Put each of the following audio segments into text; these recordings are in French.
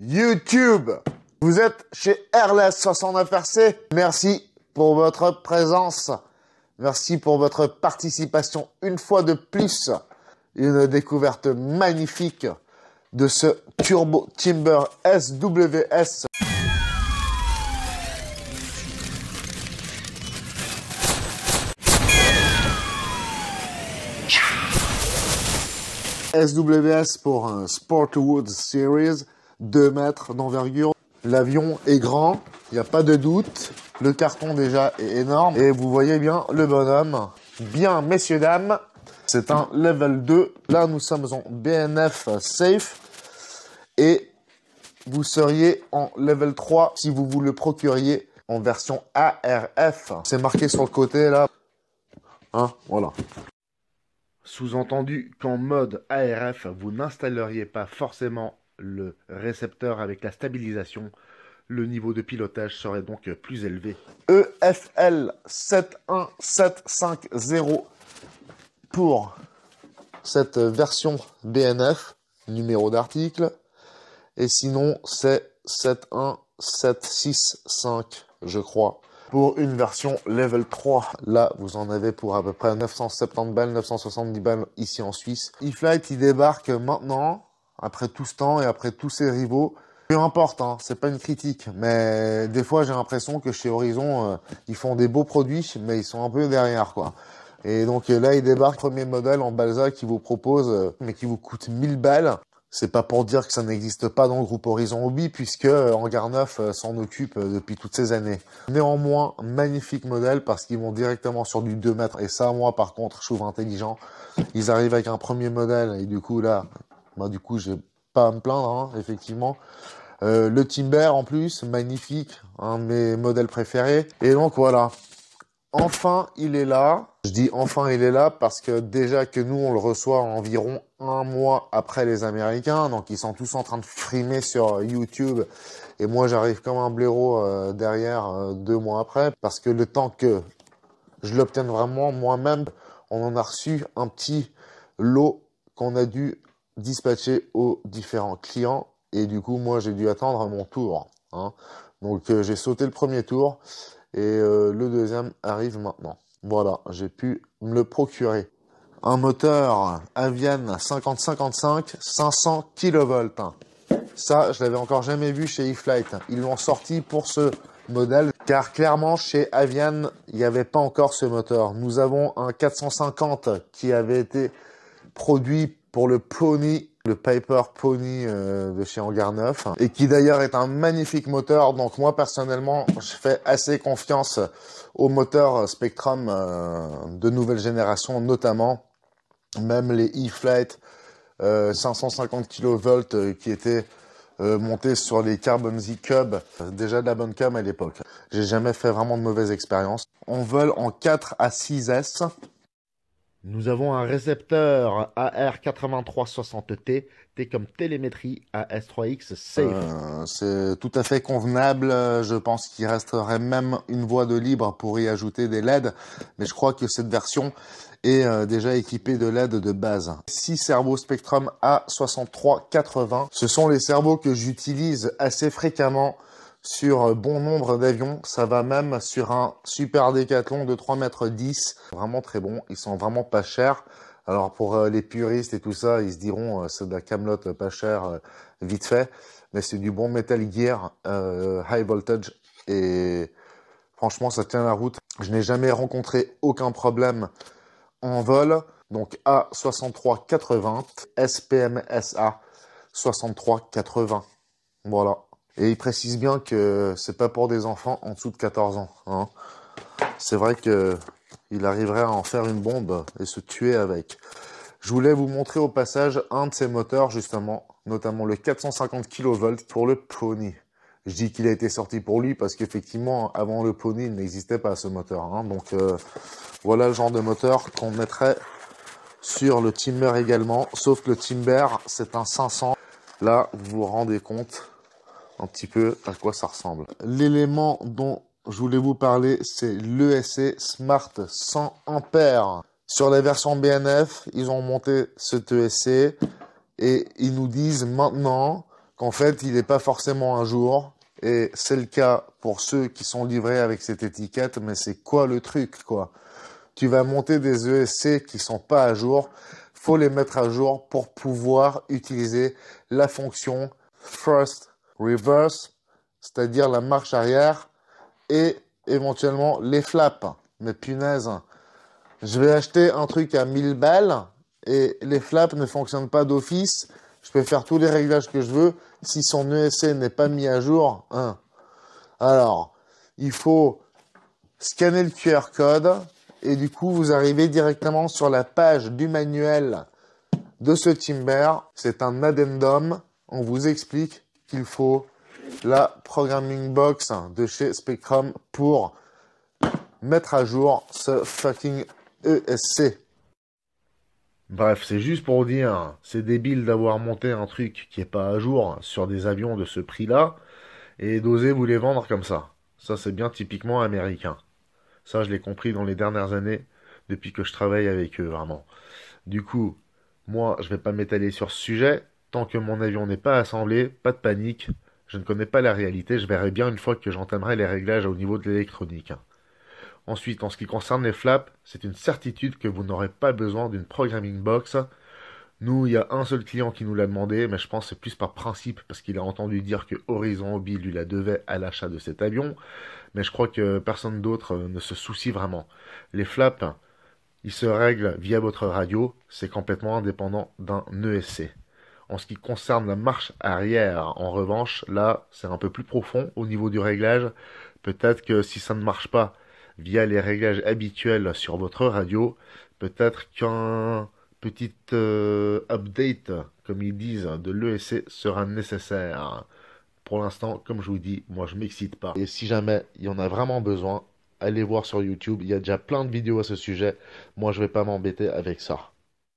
YouTube. Vous êtes chez Airless 69RC. Merci pour votre présence. Merci pour votre participation une fois de plus. Une découverte magnifique de ce Turbo Timber SWS. SWS pour un Sportwood Series, 2 mètres d'envergure. L'avion est grand, il n'y a pas de doute. Le carton déjà est énorme. Et vous voyez bien le bonhomme. Bien, messieurs, dames. C'est un level 2. Là, nous sommes en BNF Safe. Et vous seriez en level 3 si vous vous le procuriez en version ARF. C'est marqué sur le côté, là. Hein, voilà. Sous-entendu qu'en mode ARF, vous n'installeriez pas forcément le récepteur avec la stabilisation. Le niveau de pilotage serait donc plus élevé. EFL 71750 pour cette version BNF, numéro d'article. Et sinon, c'est 71765, je crois. Pour une version level 3, là, vous en avez pour à peu près 970 balles, 970 balles ici en Suisse. E-Flight, il débarque maintenant, après tout ce temps et après tous ses rivaux. Peu importe, hein, c'est pas une critique, mais des fois, j'ai l'impression que chez Horizon, ils font des beaux produits, mais ils sont un peu derrière, quoi. Et donc là, il débarque, premier modèle en Balsa qui vous propose, mais qui vous coûte 1000 balles. C'est pas pour dire que ça n'existe pas dans le groupe Horizon Hobby, puisque Hangar 9 s'en occupe depuis toutes ces années. Néanmoins, magnifique modèle, parce qu'ils vont directement sur du 2 mètres. Et ça, moi, par contre, je trouve intelligent. Ils arrivent avec un premier modèle, et du coup, là, du coup, j'ai pas à me plaindre, hein, effectivement. Le Timber, en plus, magnifique, un de mes modèles préférés. Et donc, voilà. Enfin, il est là. Je dis enfin, il est là parce que déjà que nous, on le reçoit environ 1 mois après les Américains. Donc, ils sont tous en train de frimer sur YouTube. Et moi, j'arrive comme un blaireau derrière 2 mois après. Parce que le temps que je l'obtienne vraiment moi-même, on en a reçu un petit lot qu'on a dû dispatcher aux différents clients. Et du coup, moi, j'ai dû attendre mon tour. Hein. Donc, j'ai sauté le premier tour. Et le deuxième arrive maintenant. Voilà, j'ai pu me le procurer. Un moteur Avian 5055, 500 kV. Ça, je l'avais encore jamais vu chez E-Flight. Ils l'ont sorti pour ce modèle, car clairement, chez Avian, il n'y avait pas encore ce moteur. Nous avons un 450 qui avait été produit pour le Pony, le Piper Pony de chez Hangar 9, et qui d'ailleurs est un magnifique moteur. Donc moi personnellement, je fais assez confiance aux moteurs Spectrum de nouvelle génération, notamment même les E-Flight 550 kV qui étaient montés sur les Carbon Z Cub, déjà de la bonne cam à l'époque. J'ai jamais fait vraiment de mauvaise expérience. On vole en 4 à 6S. Nous avons un récepteur AR8360T, T comme télémétrie AS3X Safe. C'est tout à fait convenable. Je pense qu'il resterait même une voie de libre pour y ajouter des LED. Mais je crois que cette version est déjà équipée de LED de base. 6 cerveaux Spectrum A6380. Ce sont les cerveaux que j'utilise assez fréquemment sur bon nombre d'avions. Ça va même sur un super Décathlon de 3,10 m. Vraiment très bon. Ils sont vraiment pas chers. Alors pour les puristes et tout ça, ils se diront c'est de la camelote pas chère vite fait. Mais c'est du bon Metal Gear high voltage. Et franchement, ça tient la route. Je n'ai jamais rencontré aucun problème en vol. Donc A6380, SPMSA 6380. Voilà. Et il précise bien que c'est pas pour des enfants en dessous de 14 ans. Hein. C'est vrai que il arriverait à en faire une bombe et se tuer avec. Je voulais vous montrer au passage un de ces moteurs, justement, notamment le 450 kV pour le Pony. Je dis qu'il a été sorti pour lui parce qu'effectivement, avant le Pony, il n'existait pas ce moteur. Hein. Donc voilà le genre de moteur qu'on mettrait sur le Timber également. Sauf que le Timber, c'est un 500. Là, vous vous rendez compte un petit peu à quoi ça ressemble. L'élément dont je voulais vous parler, c'est l'ESC Smart 100 ampères. Sur la version BNF, ils ont monté cet ESC et ils nous disent maintenant qu'en fait, il n'est pas forcément à jour. Et c'est le cas pour ceux qui sont livrés avec cette étiquette, mais c'est quoi le truc, quoi? Tu vas monter des ESC qui sont pas à jour, faut les mettre à jour pour pouvoir utiliser la fonction thrust reverse, c'est-à-dire la marche arrière et éventuellement les flaps. Mais punaise, je vais acheter un truc à 1000 balles et les flaps ne fonctionnent pas d'office. Je peux faire tous les réglages que je veux. Si son ESC n'est pas mis à jour, hein. Alors, il faut scanner le QR code et du coup, vous arrivez directement sur la page du manuel de ce Timber. C'est un addendum. On vous explique qu'il faut la programming box de chez Spectrum pour mettre à jour ce fucking ESC. Bref, c'est juste pour dire, c'est débile d'avoir monté un truc qui est pas à jour sur des avions de ce prix-là et d'oser vous les vendre comme ça. Ça, c'est bien typiquement américain. Ça, je l'ai compris dans les dernières années, depuis que je travaille avec eux, vraiment. Du coup, moi, je vais pas m'étaler sur ce sujet. Tant que mon avion n'est pas assemblé, pas de panique. Je ne connais pas la réalité, je verrai bien une fois que j'entamerai les réglages au niveau de l'électronique. Ensuite, en ce qui concerne les flaps, c'est une certitude que vous n'aurez pas besoin d'une programming box. Nous, il y a un seul client qui nous l'a demandé, mais je pense que c'est plus par principe, parce qu'il a entendu dire que Horizon Hobby lui la devait à l'achat de cet avion, mais je crois que personne d'autre ne se soucie vraiment. Les flaps, ils se règlent via votre radio, c'est complètement indépendant d'un ESC. En ce qui concerne la marche arrière, en revanche, là, c'est un peu plus profond au niveau du réglage. Peut-être que si ça ne marche pas via les réglages habituels sur votre radio, peut-être qu'un petit update, comme ils disent, de l'ESC sera nécessaire. Pour l'instant, comme je vous dis, moi je m'excite pas. Et si jamais il y en a vraiment besoin, allez voir sur YouTube, il y a déjà plein de vidéos à ce sujet. Moi je vais pas m'embêter avec ça.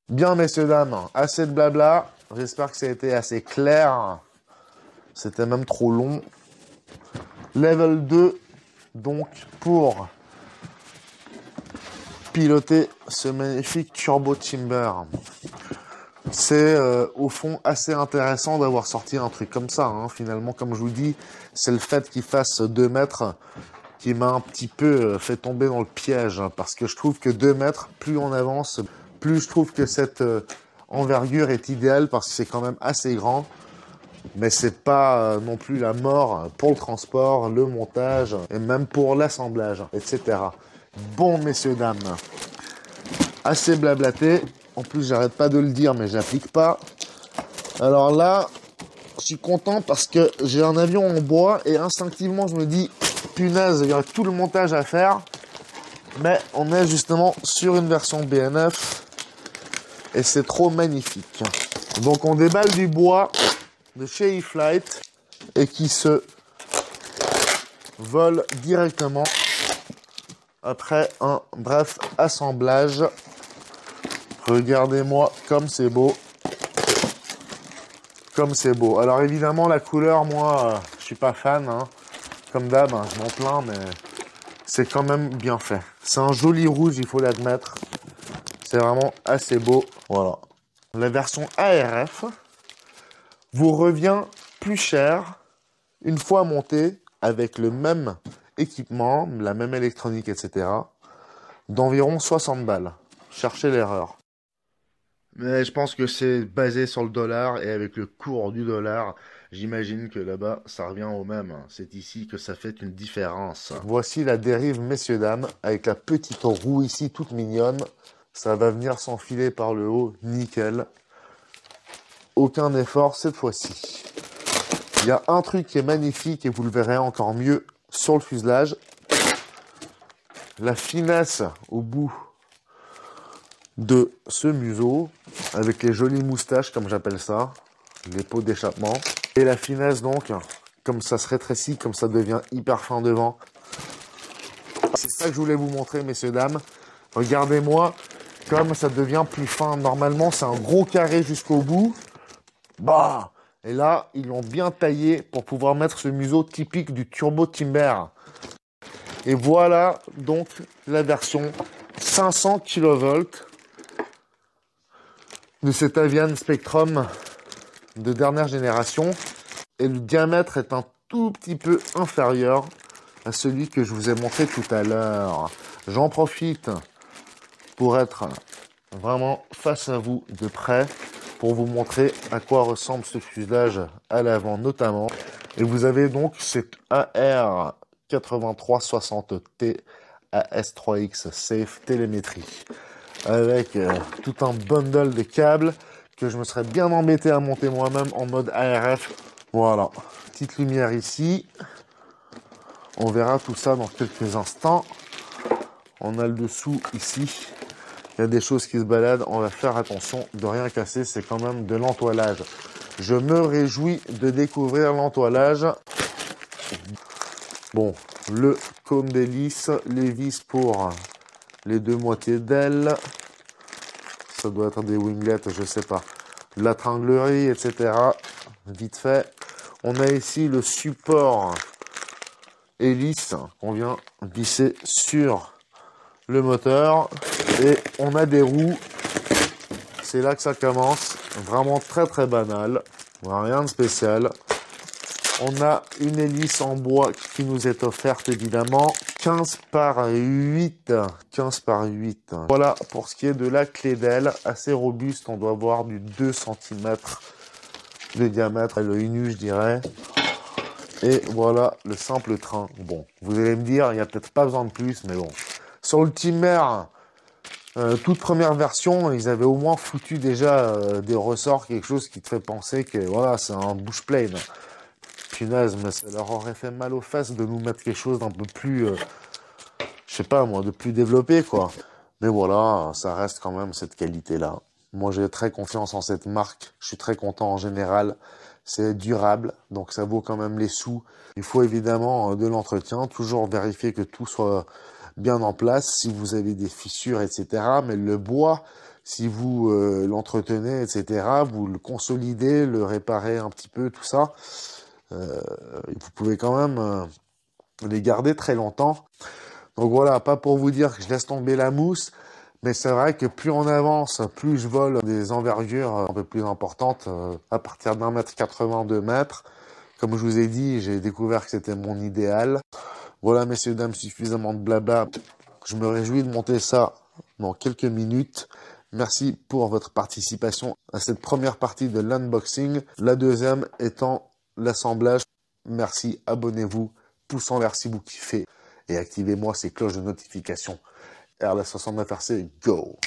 Bien messieurs, dames, assez de blabla. J'espère que ça a été assez clair. C'était même trop long. Level 2, donc pour piloter ce magnifique Turbo Timber. C'est au fond assez intéressant d'avoir sorti un truc comme ça. Hein. Finalement, comme je vous dis, c'est le fait qu'il fasse 2 mètres qui m'a un petit peu fait tomber dans le piège. Hein, parce que je trouve que 2 mètres, plus on avance, plus je trouve que cette envergure est idéale parce que c'est quand même assez grand. Mais c'est pas non plus la mort pour le transport, le montage et même pour l'assemblage, etc. Bon, messieurs, dames, assez blablaté. En plus, j'arrête pas de le dire, mais j'applique pas. Alors là, je suis content parce que j'ai un avion en bois et instinctivement, je me dis, punaise, il y a tout le montage à faire. Mais on est justement sur une version BNF et c'est trop magnifique. Donc, on déballe du bois de chez E-Flite et qui se vole directement après un bref assemblage. Regardez-moi comme c'est beau. Comme c'est beau. Alors évidemment la couleur, moi, je suis pas fan. Hein. Comme d'hab, hein, je m'en plains, mais c'est quand même bien fait. C'est un joli rouge, il faut l'admettre. C'est vraiment assez beau. Voilà. La version ARF vous revient plus cher une fois montée avec le même équipement, la même électronique, etc. d'environ 60 balles. Cherchez l'erreur. Mais je pense que c'est basé sur le dollar et avec le cours du dollar, j'imagine que là-bas, ça revient au même. C'est ici que ça fait une différence. Voici la dérive, messieurs, dames, avec la petite roue ici, toute mignonne. Ça va venir s'enfiler par le haut, nickel. Aucun effort cette fois-ci. Il y a un truc qui est magnifique et vous le verrez encore mieux sur le fuselage. La finesse au bout de ce museau, avec les jolies moustaches, comme j'appelle ça, les pots d'échappement. Et la finesse donc, comme ça se rétrécit, comme ça devient hyper fin devant. C'est ça que je voulais vous montrer, messieurs, dames. Regardez-moi, comme ça devient plus fin. Normalement, c'est un gros carré jusqu'au bout. Bah, et là, ils l'ont bien taillé pour pouvoir mettre ce museau typique du Turbo Timber. Et voilà donc la version 500 kV de cet Avian Spectrum de dernière génération. et le diamètre est un tout petit peu inférieur à celui que je vous ai montré tout à l'heure. J'en profite pour être vraiment face à vous de près pour vous montrer à quoi ressemble ce fuselage à l'avant notamment. Et vous avez donc cette AR8360T AS3X Safe télémétrie avec tout un bundle de câbles que je me serais bien embêté à monter moi-même en mode ARF. Voilà, petite lumière ici. On verra tout ça dans quelques instants. On a le dessous ici. Il y a des choses qui se baladent. On va faire attention de rien casser. C'est quand même de l'entoilage. Je me réjouis de découvrir l'entoilage. Bon, le cône d'hélice, les vis pour les deux moitiés d'aile. Ça doit être des winglets, je sais pas. La tringlerie, etc. Vite fait. On a ici le support hélice qu'on vient visser sur le moteur. Et on a des roues. C'est là que ça commence. Vraiment très très banal. Rien de spécial. On a une hélice en bois qui nous est offerte évidemment. 15 par 8. 15 par 8. Voilà pour ce qui est de la clé d'aile. Assez robuste. On doit avoir du 2 cm de diamètre. À l'œil nu je dirais. Et voilà le simple train. Bon, vous allez me dire, il n'y a peut-être pas besoin de plus, mais bon. Sur l'Ultimer, toute première version, ils avaient au moins foutu déjà des ressorts, quelque chose qui te fait penser que voilà, c'est un bushplane. Punaise, mais ça leur aurait fait mal aux fesses de nous mettre quelque chose d'un peu plus, je sais pas moi, de plus développé quoi. Mais voilà, ça reste quand même cette qualité-là. Moi, j'ai très confiance en cette marque. Je suis très content en général. C'est durable, donc ça vaut quand même les sous. Il faut évidemment de l'entretien, toujours vérifier que tout soit bien en place, si vous avez des fissures, etc. Mais le bois, si vous l'entretenez, etc., vous le consolidez, le réparez un petit peu, tout ça, vous pouvez quand même les garder très longtemps. Donc voilà, pas pour vous dire que je laisse tomber la mousse, mais c'est vrai que plus on avance, plus je vole des envergures un peu plus importantes, à partir d'1,80 m, 2 mètres. Comme je vous ai dit, j'ai découvert que c'était mon idéal. Voilà, messieurs, dames, suffisamment de blabla. Je me réjouis de monter ça dans quelques minutes. Merci pour votre participation à cette première partie de l'unboxing. La deuxième étant l'assemblage. Merci, abonnez-vous, pouce en l'air si vous kiffez et activez-moi ces cloches de notification. RLS69RC, go!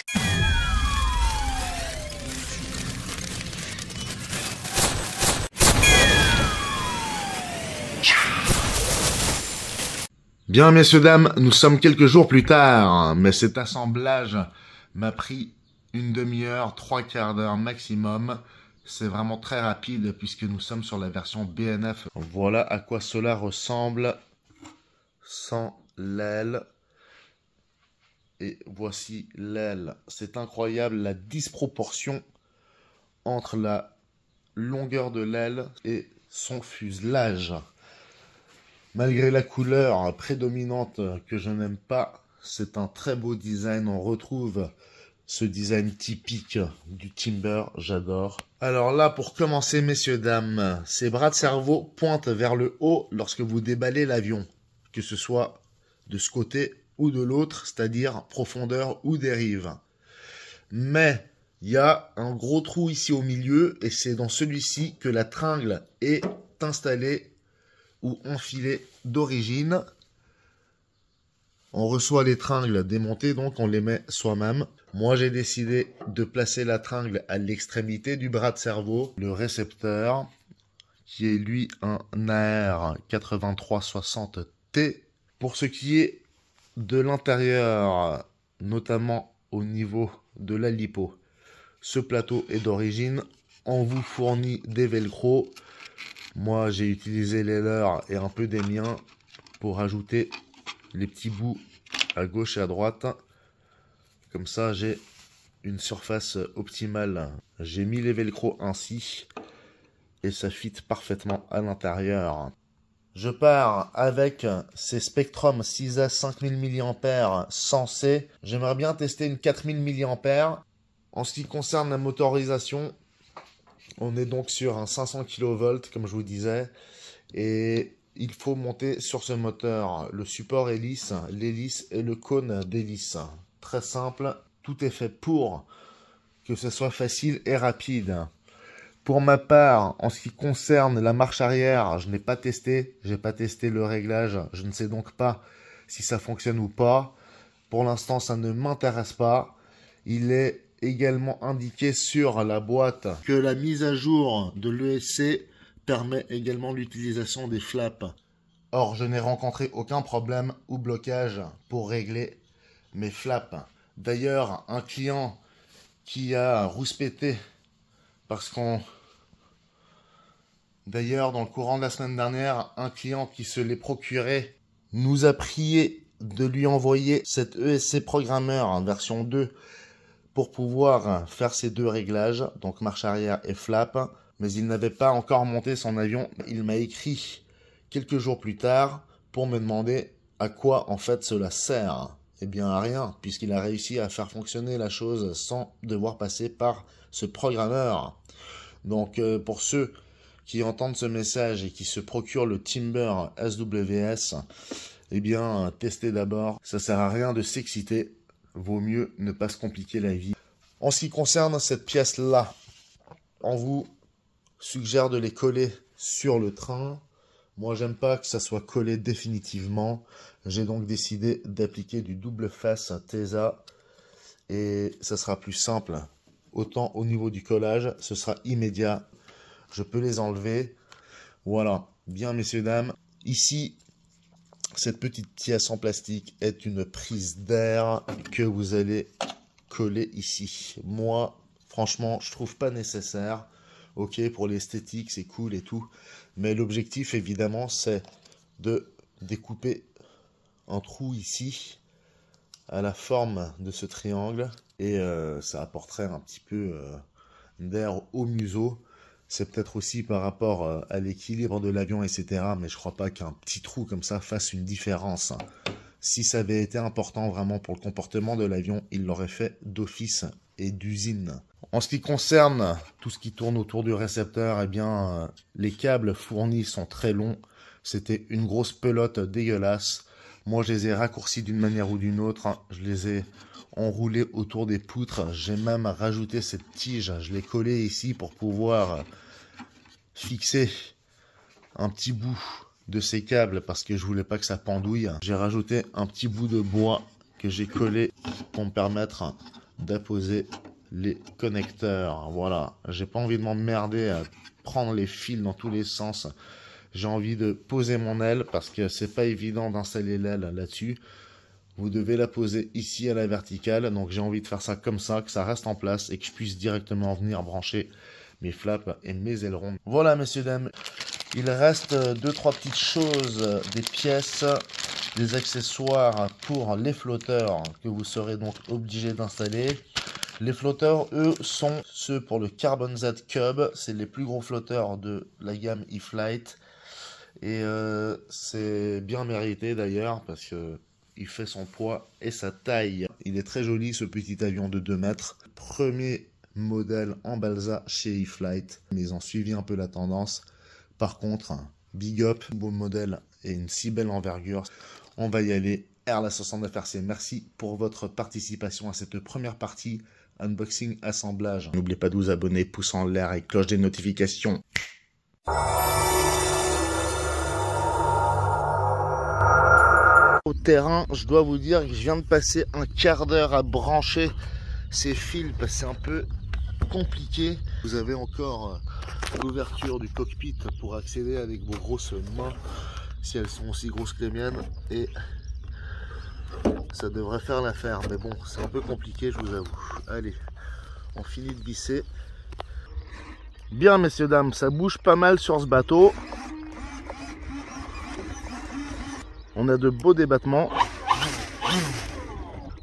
Bien, messieurs, dames, nous sommes quelques jours plus tard, mais cet assemblage m'a pris une demi-heure, 3/4 d'heure maximum. C'est vraiment très rapide puisque nous sommes sur la version BNF. Voilà à quoi cela ressemble sans l'aile. Et voici l'aile. C'est incroyable la disproportion entre la longueur de l'aile et son fuselage. Malgré la couleur prédominante que je n'aime pas, c'est un très beau design. On retrouve ce design typique du Timber, j'adore. Alors là, pour commencer, messieurs, dames, ces bras de cerveau pointent vers le haut lorsque vous déballez l'avion, que ce soit de ce côté ou de l'autre, c'est-à-dire profondeur ou dérive. Mais il y a un gros trou ici au milieu, et c'est dans celui-ci que la tringle est installée ou enfilée d'origine. On reçoit les tringles démontées, donc on les met soi-même. Moi, j'ai décidé de placer la tringle à l'extrémité du bras de cerveau, le récepteur, qui est lui un AR8360T. Pour ce qui est de l'intérieur, notamment au niveau de la lipo, ce plateau est d'origine. On vous fournit des velcro. Moi, j'ai utilisé les leurs et un peu des miens pour ajouter les petits bouts à gauche et à droite. Comme ça, j'ai une surface optimale. J'ai mis les velcro ainsi et ça fit parfaitement à l'intérieur. Je pars avec ces Spectrum 6S 5000 mAh sans C. J'aimerais bien tester une 4000 mAh. En ce qui concerne la motorisation, On est donc sur un 500 kV, comme je vous disais, et il faut monter sur ce moteur le support hélice, l'hélice et le cône d'hélice. Très simple, tout est fait pour que ce soit facile et rapide. Pour ma part, en ce qui concerne la marche arrière, je n'ai pas testé. J'ai pas testé le réglage. Je ne sais donc pas si ça fonctionne ou pas. Pour l'instant, ça ne m'intéresse pas. Il est également indiqué sur la boîte que la mise à jour de l'ESC permet également l'utilisation des flaps. Or, je n'ai rencontré aucun problème ou blocage pour régler mes flaps. D'ailleurs, un client qui a rouspété parce qu'on... D'ailleurs, dans le courant de la semaine dernière, un client qui se l'est procuré nous a prié de lui envoyer cette ESC Programmeur version 2 pour pouvoir faire ces deux réglages, donc marche arrière et flap, mais il n'avait pas encore monté son avion. Il m'a écrit quelques jours plus tard pour me demander à quoi en fait cela sert. Eh bien à rien, puisqu'il a réussi à faire fonctionner la chose sans devoir passer par ce programmeur. Donc pour ceux qui entendent ce message et qui se procurent le Timber SWS, eh bien testez d'abord, ça sert à rien de s'exciter. Vaut mieux ne pas se compliquer la vie. En ce qui concerne cette pièce-là, on vous suggère de les coller sur le train. Moi, j'aime pas que ça soit collé définitivement. J'ai donc décidé d'appliquer du double face TESA et ça sera plus simple. Autant au niveau du collage, ce sera immédiat. Je peux les enlever. Voilà. Bien, messieurs, dames. Ici, cette petite pièce en plastique est une prise d'air que vous allez coller ici. Moi, franchement, je trouve pas nécessaire. Ok, pour l'esthétique, c'est cool et tout. Mais l'objectif, évidemment, c'est de découper un trou ici à la forme de ce triangle. Et ça apporterait un petit peu d'air au museau. C'est peut-être aussi par rapport à l'équilibre de l'avion, etc. Mais je crois pas qu'un petit trou comme ça fasse une différence. Si ça avait été important vraiment pour le comportement de l'avion, il l'aurait fait d'office et d'usine. En ce qui concerne tout ce qui tourne autour du récepteur, eh bien, les câbles fournis sont très longs. C'était une grosse pelote dégueulasse. Moi, je les ai raccourcis d'une manière ou d'une autre. Je les ai enroulés autour des poutres. J'ai même rajouté cette tige. Je l'ai collée ici pour pouvoir fixer un petit bout de ces câbles parce que je voulais pas que ça pendouille. J'ai rajouté un petit bout de bois que j'ai collé pour me permettre d'apposer les connecteurs. Voilà, j'ai pas envie de m'emmerder à prendre les fils dans tous les sens. J'ai envie de poser mon aile parce que c'est pas évident d'installer l'aile là-dessus. Vous devez la poser ici à la verticale. Donc j'ai envie de faire ça comme ça, que ça reste en place et que je puisse directement venir brancher mes flaps et mes ailerons. Voilà, messieurs, dames. Il reste 2-3 petites choses, des pièces, des accessoires pour les flotteurs que vous serez donc obligé d'installer. Les flotteurs, eux, sont ceux pour le Carbon Z Cub. C'est les plus gros flotteurs de la gamme E-Flite. Et c'est bien mérité d'ailleurs parce que il fait son poids et sa taille. Il est très joli ce petit avion de 2 mètres. Premier modèle en balsa chez E-Flite. Mais ils ont suivi un peu la tendance. Par contre, big up, beau modèle et une si belle envergure. On va y aller. RLA69RC, merci pour votre participation à cette première partie unboxing assemblage. N'oubliez pas de vous abonner, pouce en l'air et cloche des notifications. Au terrain, je dois vous dire que je viens de passer un quart d'heure à brancher ces fils parce que c'est un peu compliqué. Vous avez encore l'ouverture du cockpit pour accéder avec vos grosses mains si elles sont aussi grosses que les miennes et ça devrait faire l'affaire, mais bon, c'est un peu compliqué, je vous avoue. Allez, on finit de visser. Bien, messieurs, dames, ça bouge pas mal sur ce bateau. On a de beaux débattements.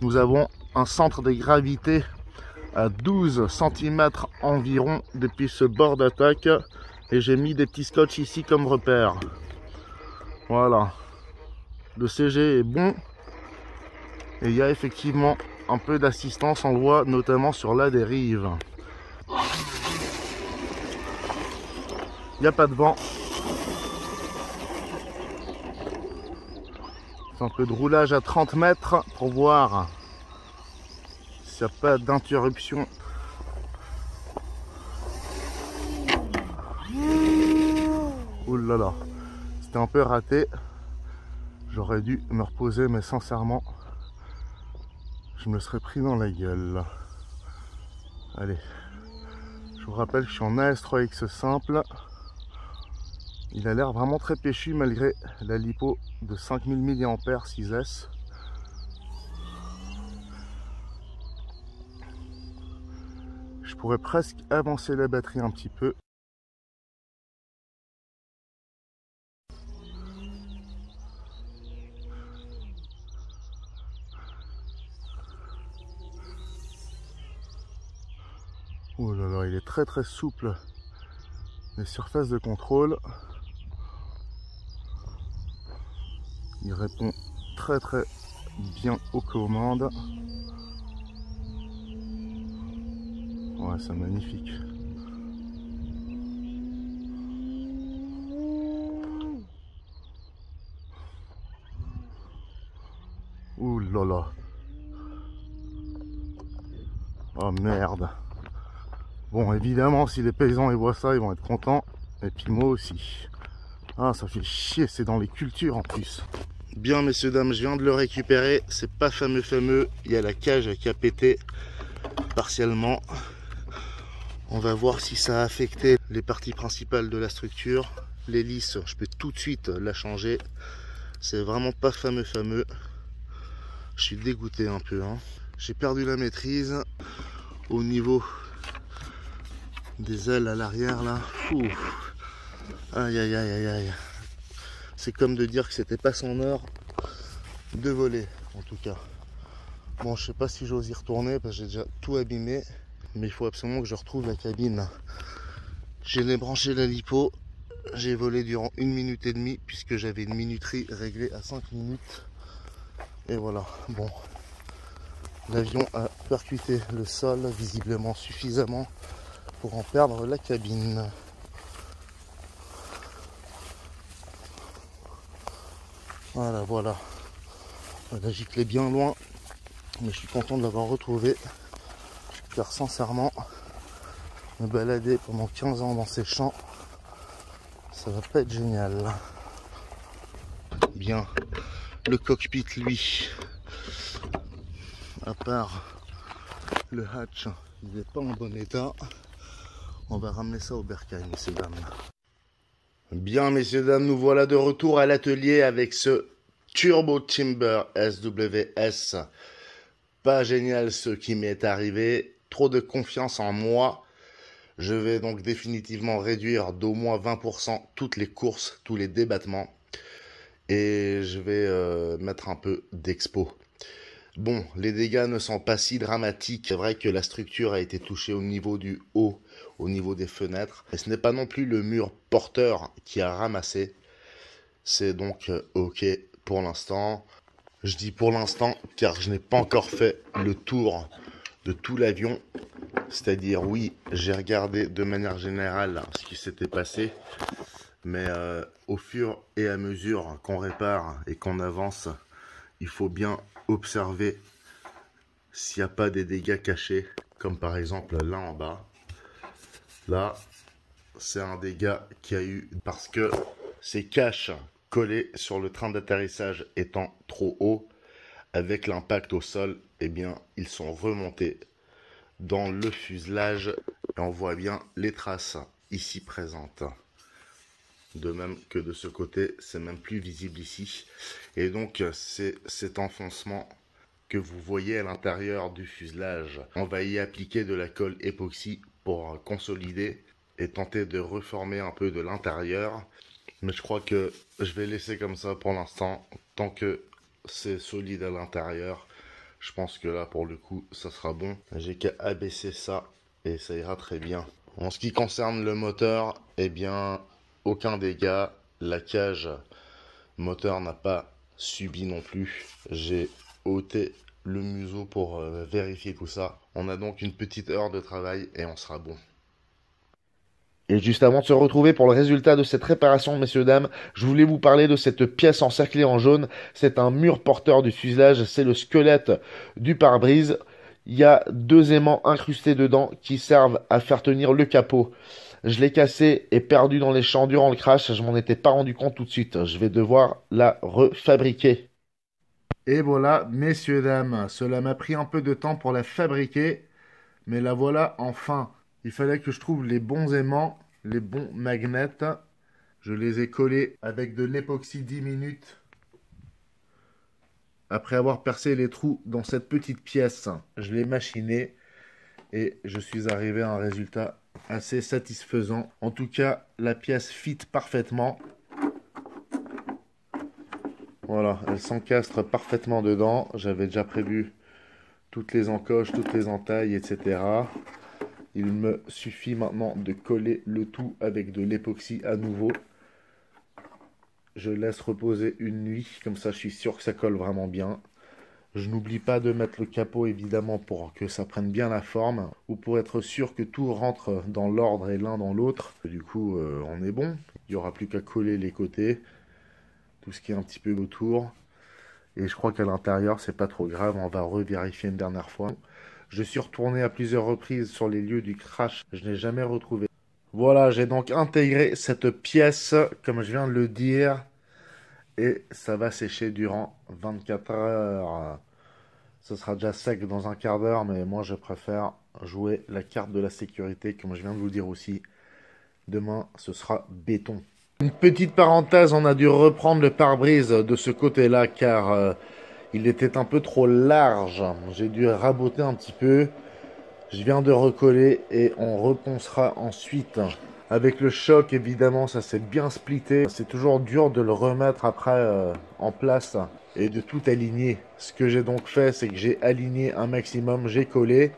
Nous avons un centre de gravité à 12 cm environ depuis ce bord d'attaque. Et j'ai mis des petits scotch ici comme repère. Voilà. Le CG est bon. Et il y a effectivement un peu d'assistance, on le voit notamment sur la dérive. Il n'y a pas de vent. Un peu de roulage à 30 mètres pour voir s'il n'y a pas d'interruption. Ouh là là, c'était un peu raté. J'aurais dû me reposer, mais sincèrement, je me serais pris dans la gueule. Allez, je vous rappelle que je suis en AS3X simple. Il a l'air vraiment très péchu malgré la lipo de 5000 mAh 6S. Je pourrais presque avancer la batterie un petit peu. Oh là là, il est très très souple. Les surfaces de contrôle. Il répond très très bien aux commandes. Ouais, c'est magnifique. Ouh là là. Oh merde. Bon, évidemment, si les paysans ils voient ça, ils vont être contents. Et puis moi aussi. Ah, ça fait chier, c'est dans les cultures en plus. Bien, messieurs, dames, je viens de le récupérer. C'est pas fameux. Il y a la cage qui a pété partiellement. On va voir si ça a affecté les parties principales de la structure. L'hélice, je peux tout de suite la changer. C'est vraiment pas fameux. Je suis dégoûté un peu. Hein. J'ai perdu la maîtrise au niveau des ailes à l'arrière là. Ouf. Aïe aïe aïe aïe aïe. C'est comme de dire que c'était pas son heure de voler en tout cas. Bon, je sais pas si j'ose y retourner parce que j'ai déjà tout abîmé. Mais il faut absolument que je retrouve la cabine. J'ai débranché la lipo. J'ai volé durant 1 minute et demie puisque j'avais une minuterie réglée à 5 minutes. Et voilà, bon. L'avion a percuté le sol visiblement suffisamment pour en perdre la cabine. Voilà. Voilà, giclé bien loin, mais je suis content de l'avoir retrouvé. Car sincèrement, me balader pendant 15 ans dans ces champs, ça va pas être génial. Bien, le cockpit lui, à part le hatch, il n'est pas en bon état. On va ramener ça au bercail, messieurs dames. Bien, messieurs dames, nous voilà de retour à l'atelier avec ce Turbo Timber SWS. Pas génial ce qui m'est arrivé, trop de confiance en moi. Je vais donc définitivement réduire d'au moins 20% toutes les courses, tous les débattements. Et je vais mettre un peu d'expo. Bon, les dégâts ne sont pas si dramatiques. C'est vrai que la structure a été touchée au niveau du haut, au niveau des fenêtres. Et ce n'est pas non plus le mur porteur qui a ramassé. C'est donc ok pour l'instant. Je dis pour l'instant car je n'ai pas encore fait le tour de tout l'avion. C'est-à-dire, oui, j'ai regardé de manière générale ce qui s'était passé. Mais au fur et à mesure qu'on répare et qu'on avance, il faut bien observer s'il n'y a pas des dégâts cachés, comme par exemple là en bas. Là, c'est un dégât qu'il y a eu parce que ces caches collées sur le train d'atterrissage étant trop haut, avec l'impact au sol, eh bien, ils sont remontés dans le fuselage et on voit bien les traces ici présentes. De même que de ce côté, c'est même plus visible ici. Et donc, c'est cet enfoncement que vous voyez à l'intérieur du fuselage. On va y appliquer de la colle époxy pour consolider et tenter de reformer un peu de l'intérieur. Mais je crois que je vais laisser comme ça pour l'instant. Tant que c'est solide à l'intérieur, je pense que là, pour le coup, ça sera bon. J'ai qu'à abaisser ça et ça ira très bien. En ce qui concerne le moteur, eh bien, aucun dégât. La cage moteur n'a pas subi non plus. J'ai ôté le museau pour vérifier tout ça. On a donc une petite heure de travail et on sera bon. Et juste avant de se retrouver pour le résultat de cette réparation, messieurs, dames, je voulais vous parler de cette pièce encerclée en jaune. C'est un mur porteur du fuselage, c'est le squelette du pare-brise. Il y a deux aimants incrustés dedans qui servent à faire tenir le capot. Je l'ai cassé et perdu dans les champs durant le crash, je m'en étais pas rendu compte tout de suite. Je vais devoir la refabriquer. Et voilà, messieurs, dames, cela m'a pris un peu de temps pour la fabriquer, mais la voilà enfin. Il fallait que je trouve les bons aimants, les bons magnets. Je les ai collés avec de l'époxy 10 minutes. Après avoir percé les trous dans cette petite pièce, je l'ai machiné et je suis arrivé à un résultat assez satisfaisant. En tout cas, la pièce fit parfaitement. Voilà, elle s'encastre parfaitement dedans. J'avais déjà prévu toutes les encoches, toutes les entailles, etc. Il me suffit maintenant de coller le tout avec de l'époxy à nouveau. Je laisse reposer une nuit, comme ça je suis sûr que ça colle vraiment bien. Je n'oublie pas de mettre le capot évidemment pour que ça prenne bien la forme, ou pour être sûr que tout rentre dans l'ordre et l'un dans l'autre. Du coup on est bon, il n'y aura plus qu'à coller les côtés, tout ce qui est un petit peu autour. Et je crois qu'à l'intérieur c'est pas trop grave, on va revérifier une dernière fois. Je suis retourné à plusieurs reprises sur les lieux du crash, je n'ai jamais retrouvé. Voilà, j'ai donc intégré cette pièce, comme je viens de le dire, et ça va sécher durant 24 heures. Ce sera déjà sec dans un quart d'heure, mais moi je préfère jouer la carte de la sécurité, comme je viens de vous dire aussi. Demain, ce sera béton. Une petite parenthèse, on a dû reprendre le pare-brise de ce côté-là, car il était un peu trop large. J'ai dû raboter un petit peu. Je viens de recoller et on reponcera ensuite. Avec le choc, évidemment, ça s'est bien splitté. C'est toujours dur de le remettre après en place et de tout aligner. Ce que j'ai donc fait, c'est que j'ai aligné un maximum, j'ai collé.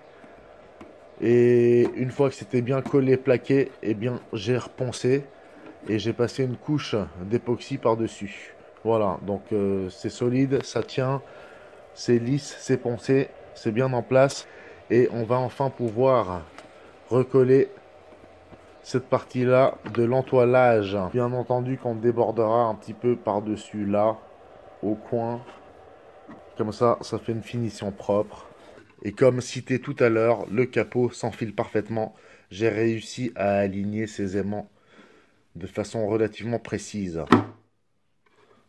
Et une fois que c'était bien collé, plaqué, eh bien, j'ai reponcé et j'ai passé une couche d'époxy par-dessus. Voilà, donc c'est solide, ça tient, c'est lisse, c'est poncé, c'est bien en place. Et on va enfin pouvoir recoller cette partie-là de l'entoilage. Bien entendu qu'on débordera un petit peu par-dessus là, au coin. Comme ça, ça fait une finition propre. Et comme cité tout à l'heure, le capot s'enfile parfaitement. J'ai réussi à aligner ces aimants de façon relativement précise.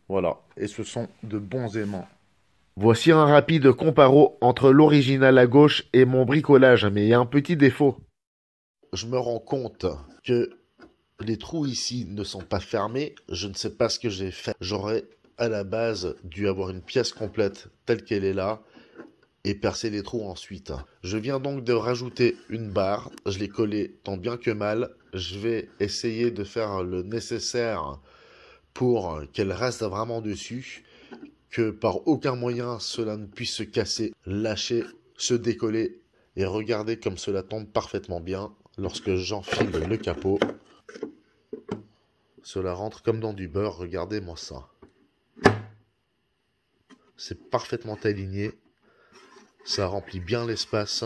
Voilà, et ce sont de bons aimants. Voici un rapide comparo entre l'original à gauche et mon bricolage, mais il y a un petit défaut. Je me rends compte que les trous ici ne sont pas fermés. Je ne sais pas ce que j'ai fait. J'aurais à la base dû avoir une pièce complète telle qu'elle est là et percer les trous ensuite. Je viens donc de rajouter une barre. Je l'ai collée tant bien que mal. Je vais essayer de faire le nécessaire pour qu'elle reste vraiment dessus, que par aucun moyen cela ne puisse se casser, lâcher, se décoller, et regardez comme cela tombe parfaitement bien lorsque j'enfile le capot. Cela rentre comme dans du beurre, regardez-moi ça. C'est parfaitement aligné, ça remplit bien l'espace,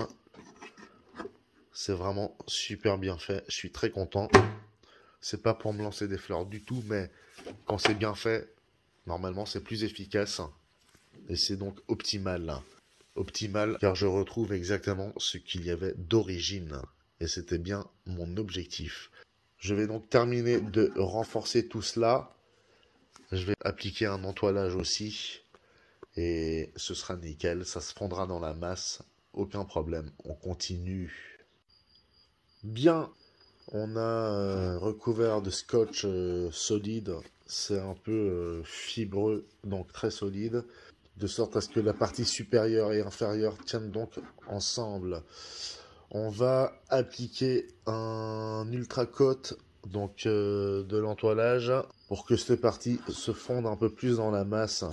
c'est vraiment super bien fait, je suis très content. C'est pas pour me lancer des fleurs du tout, mais quand c'est bien fait, normalement c'est plus efficace. Et c'est donc optimal. Optimal car je retrouve exactement ce qu'il y avait d'origine. Et c'était bien mon objectif. Je vais donc terminer de renforcer tout cela. Je vais appliquer un entoilage aussi. Et ce sera nickel. Ça se fondra dans la masse. Aucun problème. On continue. Bien. On a recouvert de scotch solide. C'est un peu fibreux, donc très solide. De sorte à ce que la partie supérieure et inférieure tiennent donc ensemble. On va appliquer un ultra coat donc de l'entoilage pour que cette partie se fonde un peu plus dans la masse.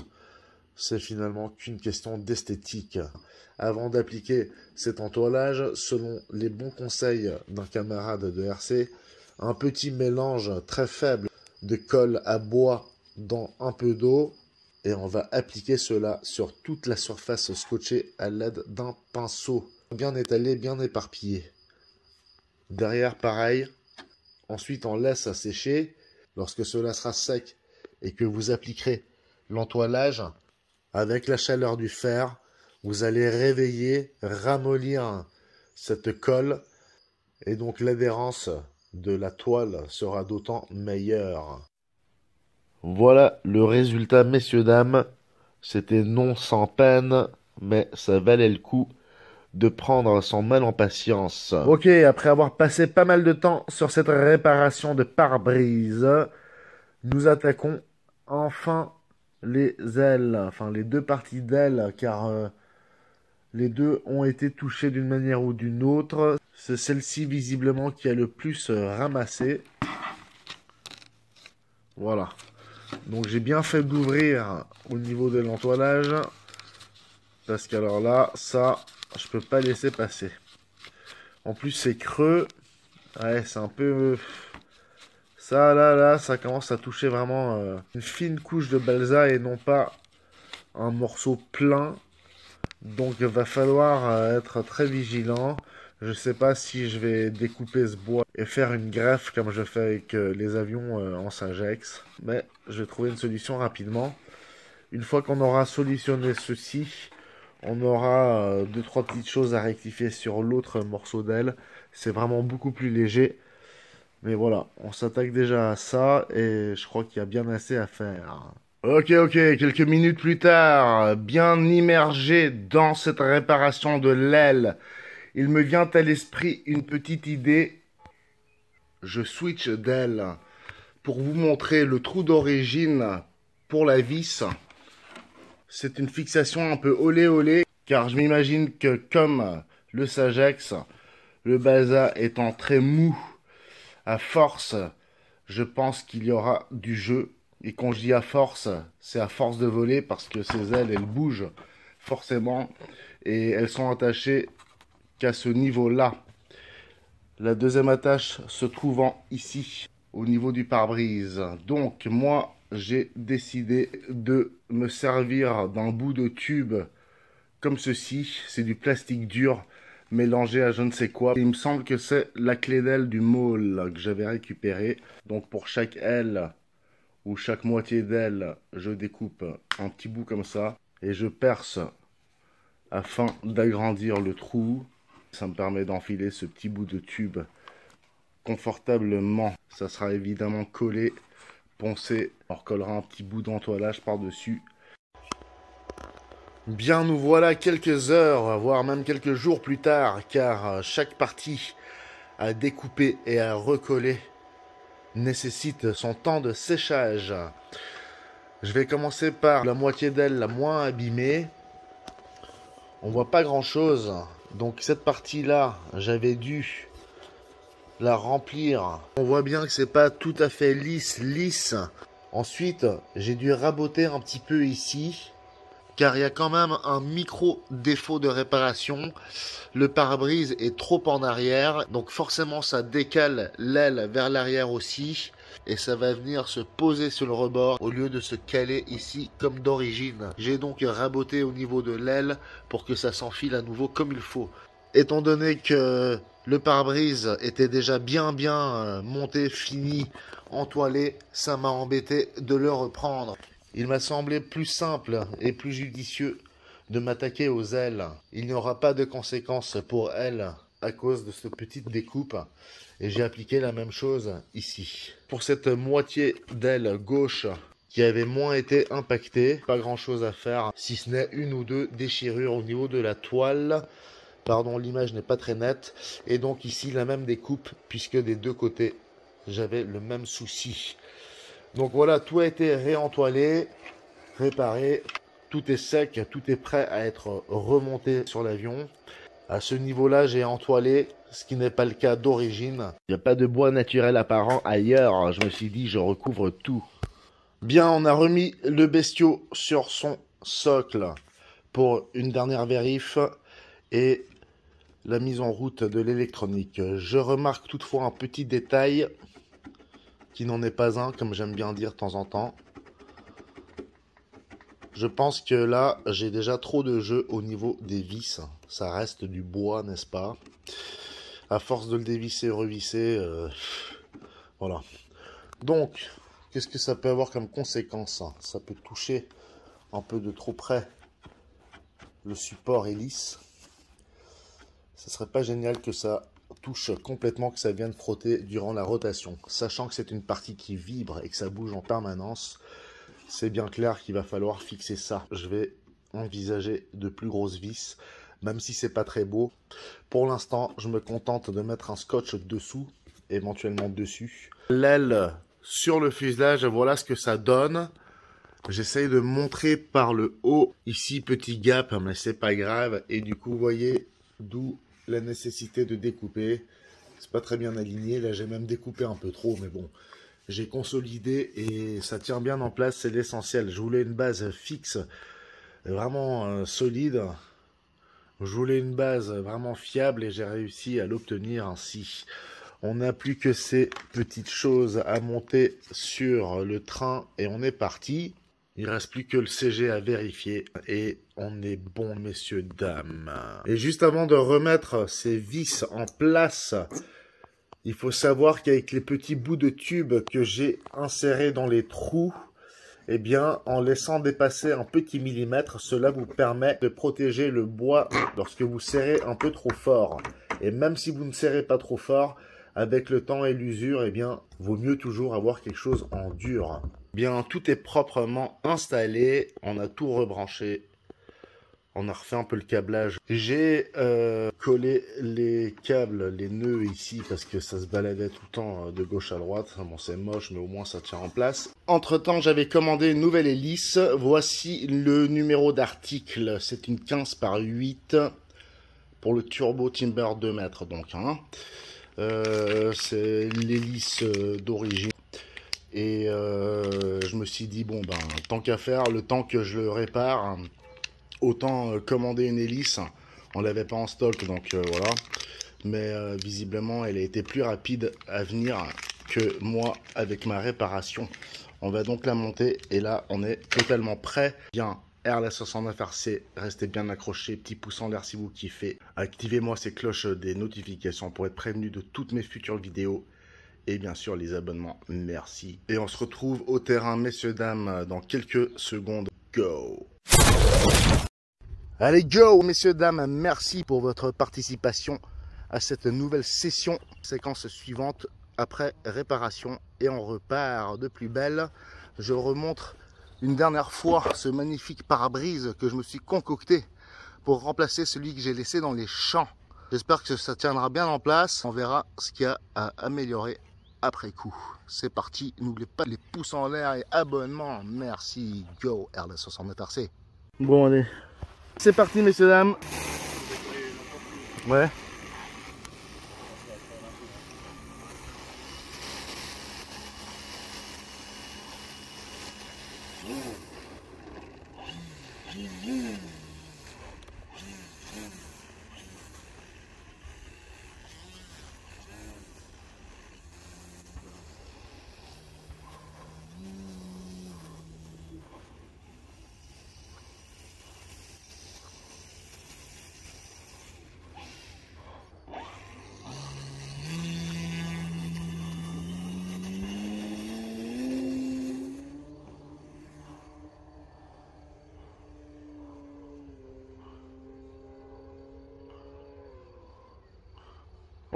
C'est finalement qu'une question d'esthétique. Avant d'appliquer cet entoilage, selon les bons conseils d'un camarade de RC, un petit mélange très faible de colle à bois dans un peu d'eau, et on va appliquer cela sur toute la surface scotchée à l'aide d'un pinceau. Bien étalé, bien éparpillé. Derrière, pareil, Ensuite, on laisse sécher. Lorsque cela sera sec et que vous appliquerez l'entoilage, avec la chaleur du fer, vous allez réveiller, ramollir cette colle et donc l'adhérence de la toile sera d'autant meilleure. Voilà le résultat, messieurs, dames. C'était non sans peine, mais ça valait le coup de prendre son mal en patience. Ok, après avoir passé pas mal de temps sur cette réparation de pare-brise, nous attaquons enfin les ailes, enfin les deux parties d'ailes, car les deux ont été touchées d'une manière ou d'une autre. C'est celle-ci visiblement qui a le plus ramassé. Voilà. Donc j'ai bien fait d'ouvrir au niveau de l'entoilage. Parce qu'alors là, ça, je peux pas laisser passer. En plus c'est creux. Ouais, c'est un peu... Ça, là, ça commence à toucher vraiment une fine couche de balsa et non pas un morceau plein. Donc il va falloir être très vigilant. Je sais pas si je vais découper ce bois et faire une greffe comme je fais avec les avions en Sagex. Mais je vais trouver une solution rapidement. Une fois qu'on aura solutionné ceci, on aura 2-3 petites choses à rectifier sur l'autre morceau d'aile. C'est vraiment beaucoup plus léger. Mais voilà, on s'attaque déjà à ça et je crois qu'il y a bien assez à faire. Ok, quelques minutes plus tard, bien immergé dans cette réparation de l'aile, il me vient à l'esprit une petite idée. Je switch d'aile pour vous montrer le trou d'origine pour la vis. C'est une fixation un peu olé olé, car je m'imagine que comme le Sagex, le balsa étant très mou, à force, je pense qu'il y aura du jeu. Et quand je dis à force, c'est à force de voler parce que ces ailes, elles bougent forcément. Et elles sont attachées qu'à ce niveau-là. La deuxième attache se trouvant ici, au niveau du pare-brise. Donc, moi, j'ai décidé de me servir d'un bout de tube comme ceci. C'est du plastique dur mélangé à je ne sais quoi. Il me semble que c'est la clé d'aile du môle que j'avais récupérée. Donc pour chaque aile ou chaque moitié d'aile, je découpe un petit bout comme ça et je perce afin d'agrandir le trou. Ça me permet d'enfiler ce petit bout de tube confortablement. Ça sera évidemment collé, poncé. On recollera un petit bout d'entoilage par-dessus. Bien, nous voilà quelques heures, voire même quelques jours plus tard, car chaque partie à découper et à recoller nécessite son temps de séchage. Je vais commencer par la moitié d'aile la moins abîmée. On voit pas grand chose, donc cette partie-là, j'avais dû la remplir. On voit bien que c'est pas tout à fait lisse. Ensuite, j'ai dû raboter un petit peu ici, car il y a quand même un micro défaut de réparation. Le pare-brise est trop en arrière, donc forcément ça décale l'aile vers l'arrière aussi, et ça va venir se poser sur le rebord au lieu de se caler ici comme d'origine. J'ai donc raboté au niveau de l'aile pour que ça s'enfile à nouveau comme il faut. Étant donné que le pare-brise était déjà bien monté, fini, entoilé, ça m'a embêté de le reprendre. Il m'a semblé plus simple et plus judicieux de m'attaquer aux ailes. Il n'y aura pas de conséquences pour elles à cause de cette petite découpe. Et j'ai appliqué la même chose ici. Pour cette moitié d'aile gauche qui avait moins été impactée, pas grand chose à faire, si ce n'est une ou deux déchirures au niveau de la toile. Pardon, l'image n'est pas très nette. Et donc ici, la même découpe, puisque des deux côtés, j'avais le même souci. Donc voilà, tout a été réentoilé, réparé, tout est sec, tout est prêt à être remonté sur l'avion. À ce niveau-là, j'ai entoilé, ce qui n'est pas le cas d'origine. Il n'y a pas de bois naturel apparent ailleurs. Je me suis dit, je recouvre tout. Bien, on a remis le bestiau sur son socle pour une dernière vérif et la mise en route de l'électronique. Je remarque toutefois un petit détail qui n'en est pas un, comme j'aime bien dire de temps en temps. Je pense que là, j'ai déjà trop de jeu au niveau des vis. Ça reste du bois, n'est-ce pas? À force de le dévisser, revisser, Voilà. Donc, qu'est-ce que ça peut avoir comme conséquence? Ça peut toucher un peu de trop près le support hélice. Ce serait pas génial que ça touche complètement, que ça vienne frotter durant la rotation. Sachant que c'est une partie qui vibre et que ça bouge en permanence, c'est bien clair qu'il va falloir fixer ça. Je vais envisager de plus grosses vis, même si c'est pas très beau. Pour l'instant, je me contente de mettre un scotch dessous, éventuellement dessus. L'aile sur le fuselage, voilà ce que ça donne. J'essaye de montrer par le haut, ici petit gap, mais c'est pas grave. Et du coup, vous voyez, d'où la nécessité de découper. C'est pas très bien aligné, là j'ai même découpé un peu trop, mais bon. J'ai consolidé et ça tient bien en place, c'est l'essentiel. Je voulais une base fixe, vraiment solide. Je voulais une base vraiment fiable et j'ai réussi à l'obtenir ainsi. On n'a plus que ces petites choses à monter sur le train et on est parti. Il ne reste plus que le CG à vérifier et on est bon, messieurs, dames. Et juste avant de remettre ces vis en place, il faut savoir qu'avec les petits bouts de tube que j'ai insérés dans les trous, eh bien, en laissant dépasser un petit millimètre, cela vous permet de protéger le bois lorsque vous serrez un peu trop fort. Et même si vous ne serrez pas trop fort, avec le temps et l'usure, eh bien, vaut mieux toujours avoir quelque chose en dur. Bien, tout est proprement installé. On a tout rebranché. On a refait un peu le câblage. J'ai collé les câbles, les nœuds ici, parce que ça se baladait tout le temps de gauche à droite. Bon, c'est moche, mais au moins ça tient en place. Entre-temps, j'avais commandé une nouvelle hélice. Voici le numéro d'article. C'est une 15 par 8 pour le Turbo Timber 2 mètres, donc. Hein. C'est l'hélice d'origine. Et je me suis dit, bon, ben, tant qu'à faire, le temps que je le répare, autant commander une hélice. On l'avait pas en stock, donc voilà. Mais visiblement, elle a été plus rapide à venir que moi avec ma réparation. On va donc la monter et là, on est totalement prêt. Bien, RLS69RC, restez bien accrochés, petit pouce en l'air si vous kiffez. Activez-moi ces cloches des notifications pour être prévenu de toutes mes futures vidéos. Et bien sûr, les abonnements, merci. Et on se retrouve au terrain, messieurs, dames, dans quelques secondes. Go! Allez, go, messieurs, dames, merci pour votre participation à cette nouvelle session. Séquence suivante, après réparation, et on repart de plus belle. Je remontre une dernière fois ce magnifique pare-brise que je me suis concocté pour remplacer celui que j'ai laissé dans les champs. J'espère que ça tiendra bien en place. On verra ce qu'il y a à améliorer après coup. C'est parti, n'oubliez pas les pouces en l'air et abonnement. Merci, go, RLS69RC. Bon, allez. C'est parti, messieurs, dames. Ouais.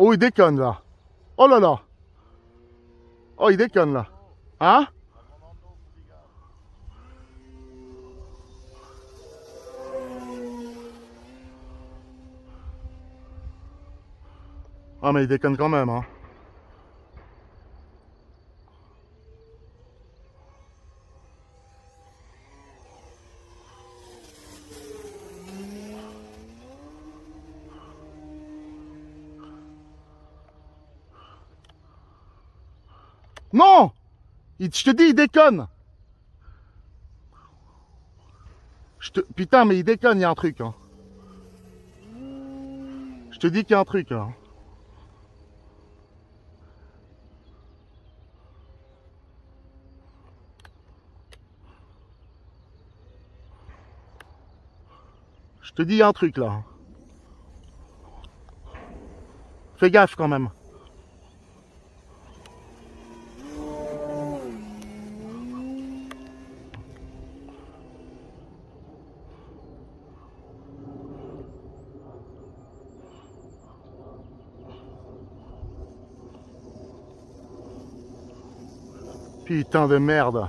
Oh, il déconne là. Oh là là. Oh, il déconne là. Hein? Ah, mais il déconne quand même, hein. Non! Je te dis, il déconne. Putain, mais il déconne, il y a un truc. Hein. Je te dis qu'il y a un truc. Hein. Je te dis, il y a un truc là. Fais gaffe quand même. Putain de merde.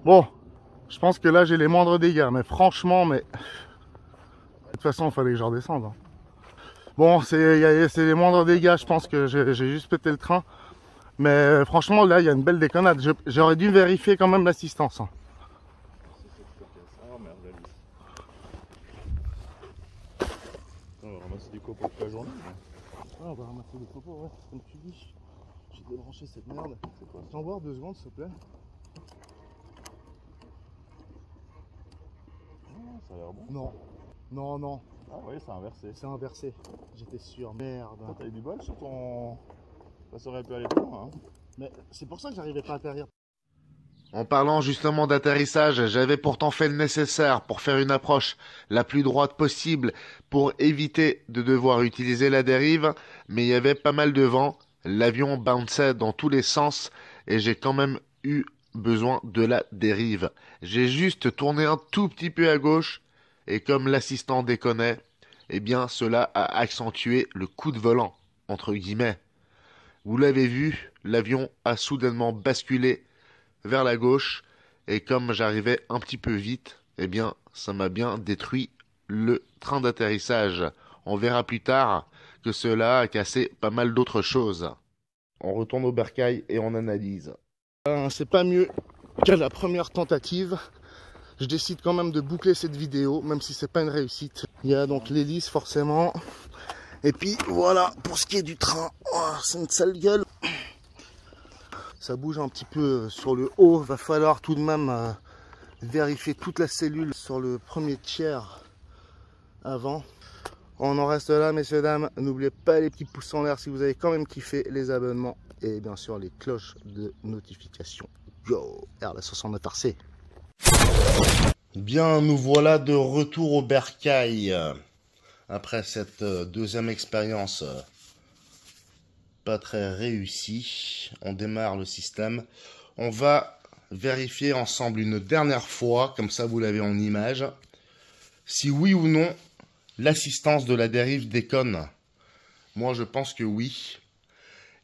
Bon, je pense que là j'ai les moindres dégâts, mais franchement, de toute façon il fallait que je redescende. Hein. Bon, c'est les moindres dégâts, je pense que j'ai juste pété le train. Mais franchement, là il y a une belle déconnade. J'aurais dû vérifier quand même l'assistance. Hein. On va ramasser des copeaux toute la journée. Ah, on va ramasser des copeaux, ouais, comme tu dis. J'ai débranché cette merde. C'est quoi? T'en voir 2 secondes, s'il te plaît. Ah, ça a l'air bon. Non, non, non. Ah oui, c'est inversé. C'est inversé. J'étais sûr, merde. T'as eu du bol sur ton... Ça aurait pu aller plus loin. Hein. Mais c'est pour ça que j'arrivais pas à atterrir. En parlant justement d'atterrissage, j'avais pourtant fait le nécessaire pour faire une approche la plus droite possible pour éviter de devoir utiliser la dérive, mais il y avait pas mal de vent, l'avion bounçait dans tous les sens et j'ai quand même eu besoin de la dérive. J'ai juste tourné un tout petit peu à gauche et comme l'assistant déconnait, eh bien cela a accentué le coup de volant, entre guillemets. Vous l'avez vu, l'avion a soudainement basculé vers la gauche et comme j'arrivais un petit peu vite, eh bien ça m'a bien détruit le train d'atterrissage. On verra plus tard que cela a cassé pas mal d'autres choses. On retourne au bercail et on analyse. C'est pas mieux qu'à la première tentative. Je décide quand même de boucler cette vidéo, même si c'est pas une réussite. Il y a donc l'hélice forcément. Et puis voilà, pour ce qui est du train, oh, c'est une sale gueule. Ça bouge un petit peu sur le haut, va falloir tout de même vérifier toute la cellule sur le premier tiers avant. On en reste là, messieurs, dames. N'oubliez pas les petits pouces en l'air si vous avez quand même kiffé, les abonnements et bien sûr les cloches de notification. Go! R la 60 tarcé. Bien, nous voilà de retour au bercail. Après cette deuxième expérience pas très réussie, on démarre le système. On va vérifier ensemble une dernière fois, comme ça vous l'avez en image, si oui ou non l'assistance de la dérive déconne. Moi je pense que oui.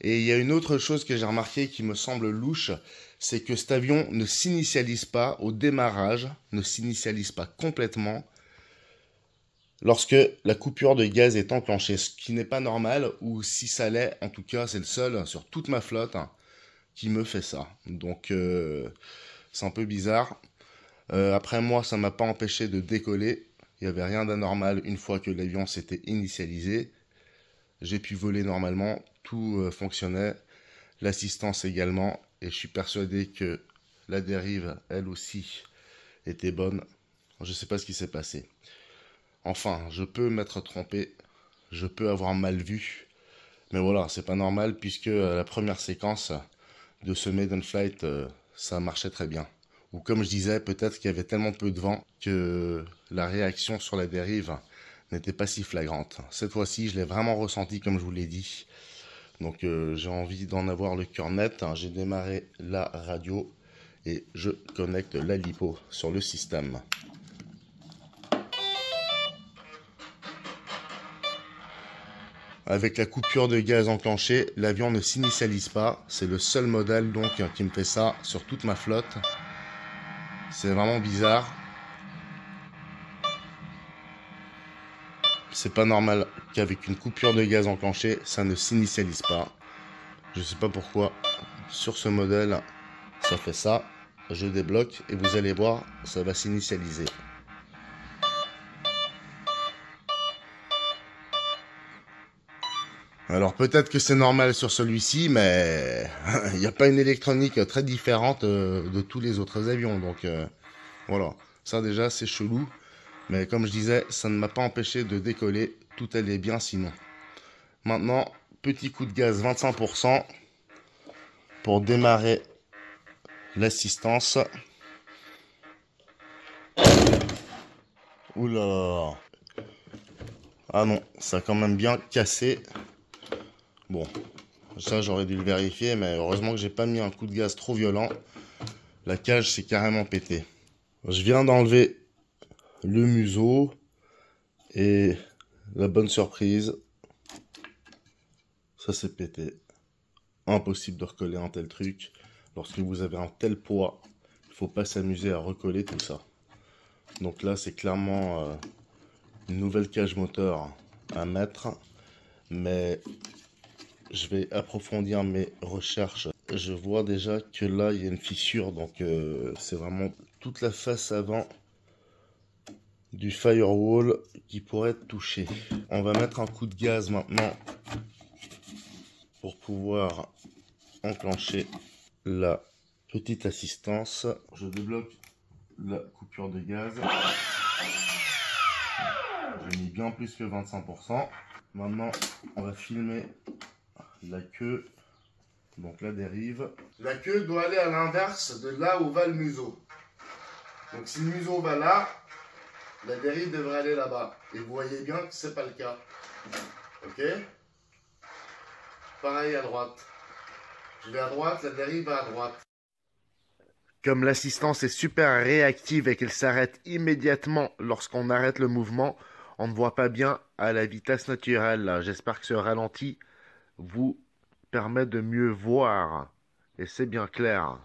Et il y a une autre chose que j'ai remarqué qui me semble louche, c'est que cet avion ne s'initialise pas au démarrage, ne s'initialise pas complètement lorsque la coupure de gaz est enclenchée, ce qui n'est pas normal, ou si ça l'est, en tout cas c'est le seul sur toute ma flotte qui me fait ça. Donc c'est un peu bizarre. Après moi, ça m'a pas empêché de décoller. Il n'y avait rien d'anormal une fois que l'avion s'était initialisé. J'ai pu voler normalement, tout fonctionnait, l'assistance également, et je suis persuadé que la dérive, elle aussi, était bonne. Je ne sais pas ce qui s'est passé. Enfin, je peux m'être trompé, je peux avoir mal vu, mais voilà, c'est pas normal puisque la première séquence de ce maiden flight, ça marchait très bien. Ou comme je disais, peut-être qu'il y avait tellement peu de vent que la réaction sur la dérive n'était pas si flagrante. Cette fois-ci, je l'ai vraiment ressenti comme je vous l'ai dit. Donc j'ai envie d'en avoir le cœur net. J'ai démarré la radio et je connecte la lipo sur le système. Avec la coupure de gaz enclenchée, l'avion ne s'initialise pas. C'est le seul modèle donc qui me fait ça sur toute ma flotte. C'est vraiment bizarre. C'est pas normal qu'avec une coupure de gaz enclenchée, ça ne s'initialise pas. Je sais pas pourquoi. Sur ce modèle, ça fait ça. Je débloque et vous allez voir, ça va s'initialiser. Alors peut-être que c'est normal sur celui-ci, mais il n'y a pas une électronique très différente de tous les autres avions. Donc voilà, ça déjà c'est chelou. Mais comme je disais, ça ne m'a pas empêché de décoller. Tout allait bien sinon. Maintenant, petit coup de gaz 25% pour démarrer l'assistance. Oula. Ah non, ça a quand même bien cassé. Bon, ça j'aurais dû le vérifier, mais heureusement que j'ai pas mis un coup de gaz trop violent. La cage s'est carrément pétée. Je viens d'enlever le museau et la bonne surprise, Ça c'est pété. Impossible de recoller un tel truc. Lorsque vous avez un tel poids, il ne faut pas s'amuser à recoller tout ça. Donc là, c'est clairement une nouvelle cage moteur à mettre. Mais je vais approfondir mes recherches. Je vois déjà que là, il y a une fissure. Donc c'est vraiment toute la face avant du firewall qui pourrait être touchée. On va mettre un coup de gaz maintenant pour pouvoir enclencher la petite assistance. Je débloque la coupure de gaz. J'ai mis bien plus que 25%. Maintenant, on va filmer la queue. Donc la dérive. La queue doit aller à l'inverse de là où va le museau. Donc si le museau va là, la dérive devrait aller là-bas. Et vous voyez bien que c'est pas le cas. Ok? Pareil à droite. Je vais à droite, la dérive va à droite. Comme l'assistance est super réactive et qu'elle s'arrête immédiatement lorsqu'on arrête le mouvement, on ne voit pas bien à la vitesse naturelle. J'espère que ce ralenti vous permet de mieux voir. Et c'est bien clair.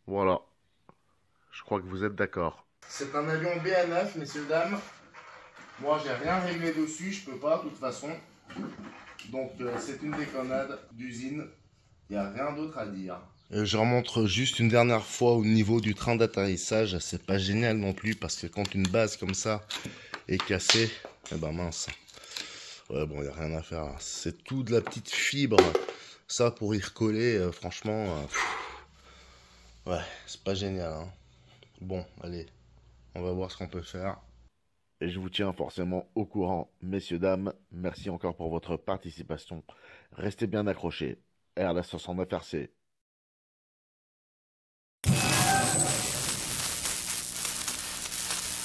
Voilà. Je crois que vous êtes d'accord. C'est un avion BA9, messieurs, dames. Moi, j'ai rien réglé dessus, je peux pas, de toute façon. Donc, c'est une déconnade d'usine. Il n'y a rien d'autre à dire. Je remontre juste une dernière fois au niveau du train d'atterrissage. C'est pas génial non plus parce que quand une base comme ça est cassée, eh ben mince. Ouais, bon, il n'y a rien à faire. C'est tout de la petite fibre. Ça, pour y recoller, franchement, ouais, c'est pas génial. Hein. Bon, allez, on va voir ce qu'on peut faire. Et je vous tiens forcément au courant, messieurs, dames. Merci encore pour votre participation. Restez bien accrochés. RLS 69 RC.